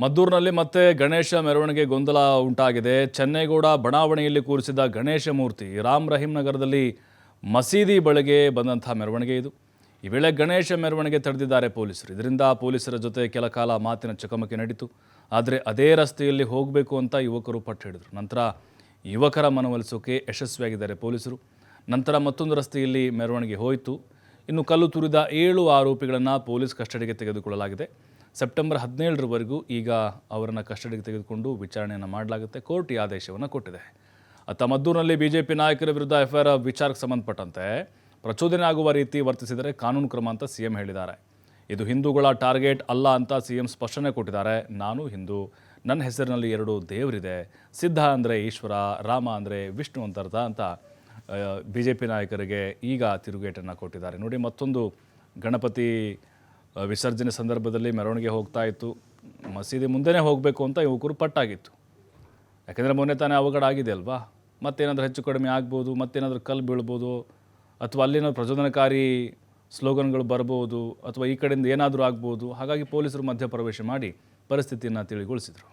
ಮದ್ದೂರಿನಲ್ಲಿ ಮತ್ತೆ ಗಣೇಶ ಮೆರವಣಿಗೆ ಗೊಂದಲ ಉಂಟಾಗಿದೆ. ಚೆನ್ನೇಗೌಡ ಬಡಾವಣೆಯಲ್ಲಿ ಕೂರಿಸಿದ ಗಣೇಶ ಮೂರ್ತಿ ರಾಮ್ ರಹೀಂ ನಗರದಲ್ಲಿ ಮಸೀದಿ ಬಳಿಗೆ ಬಂದಂತಹ ಮೆರವಣಿಗೆ ಇದು. ಈ ವೇಳೆ ಗಣೇಶ ಮೆರವಣಿಗೆ ತಡೆದಿದ್ದಾರೆ ಪೊಲೀಸರು. ಇದರಿಂದ ಪೊಲೀಸರ ಜೊತೆ ಕೆಲ ಕಾಲ ಮಾತಿನ ಚಕಮಕಿ ನಡೀತು. ಆದರೆ ಅದೇ ರಸ್ತೆಯಲ್ಲಿ ಹೋಗಬೇಕು ಅಂತ ಯುವಕರು ಪಟ್ಟು ಹಿಡಿದರು. ನಂತರ ಯುವಕರ ಮನವೊಲಿಸೋಕೆ ಯಶಸ್ವಿಯಾಗಿದ್ದಾರೆ ಪೊಲೀಸರು. ನಂತರ ಮತ್ತೊಂದು ರಸ್ತೆಯಲ್ಲಿ ಮೆರವಣಿಗೆ ಹೋಯಿತು. ಇನ್ನು ಕಲ್ಲು ತುರಿದ 7 ಆರೋಪಿಗಳನ್ನು ಪೊಲೀಸ್ ಕಸ್ಟಡಿಗೆ ತೆಗೆದುಕೊಳ್ಳಲಾಗಿದೆ. ಸೆಪ್ಟೆಂಬರ್ 17ರವರೆಗೂ ಈಗ ಅವರನ್ನು ಕಸ್ಟಡಿಗೆ ತೆಗೆದುಕೊಂಡು ವಿಚಾರಣೆಯನ್ನು ಮಾಡಲಾಗುತ್ತೆ. ಕೋರ್ಟ್ ಈ ಆದೇಶವನ್ನು ಕೊಟ್ಟಿದೆ. ಅತ್ತ ಮದ್ದೂರಿನಲ್ಲಿ ಬಿಜೆಪಿ ನಾಯಕರ ವಿರುದ್ಧ ಎಫ್ಐಆರ್ ವಿಚಾರಕ್ಕೆ ಸಂಬಂಧಪಟ್ಟಂತೆ ಪ್ರಚೋದನೆ ಆಗುವ ರೀತಿ ವರ್ತಿಸಿದರೆ ಕಾನೂನು ಕ್ರಮ ಅಂತ ಸಿಎಂ ಹೇಳಿದ್ದಾರೆ. ಇದು ಹಿಂದೂಗಳ ಟಾರ್ಗೆಟ್ ಅಲ್ಲ ಅಂತ ಸಿಎಂ ಸ್ಪಷ್ಟನೆ ಕೊಟ್ಟಿದ್ದಾರೆ. ನಾನು ಹಿಂದೂ, ನನ್ನ ಹೆಸರಿನಲ್ಲಿ 2 ದೇವರಿದೆ, ಸಿದ್ಧ ಅಂದರೆ ಈಶ್ವರ, ರಾಮ ಅಂದರೆ ವಿಷ್ಣು ಅಂತ ಅರ್ಥ ಅಂತ ಬಿಜೆಪಿ ನಾಯಕರಿಗೆ ಈಗ ತಿರುಗೇಟನ್ನು ಕೊಟ್ಟಿದ್ದಾರೆ. ನೋಡಿ, ಮತ್ತೊಂದು ಗಣಪತಿ ವಿಸರ್ಜನೆ ಸಂದರ್ಭದಲ್ಲಿ ಮೆರವಣಿಗೆ ಹೋಗ್ತಾ ಇತ್ತು. ಮಸೀದಿ ಮುಂದೆನೇ ಹೋಗಬೇಕು ಅಂತ ಯುವಕರು ಪಟ್ಟಾಗಿತ್ತು. ಯಾಕೆಂದರೆ ಮೊನ್ನೆ ತಾನೇ ಅವಘಡ ಆಗಿದೆ ಅಲ್ವಾ, ಮತ್ತೇನಾದರೂ ಹೆಚ್ಚು ಕಡಿಮೆ ಆಗ್ಬೋದು, ಮತ್ತೇನಾದರೂ ಕಲ್ಲು ಬೀಳ್ಬೋದು, ಅಥವಾ ಅಲ್ಲಿನ ಪ್ರಚೋದನಕಾರಿ ಸ್ಲೋಗನ್ಗಳು ಬರ್ಬೋದು, ಅಥವಾ ಈ ಕಡೆಯಿಂದ ಏನಾದರೂ ಆಗ್ಬೋದು. ಹಾಗಾಗಿ ಪೊಲೀಸರು ಮಧ್ಯಪ್ರವೇಶ ಮಾಡಿ ಪರಿಸ್ಥಿತಿಯನ್ನು ತಿಳಿಗೊಳಿಸಿದರು.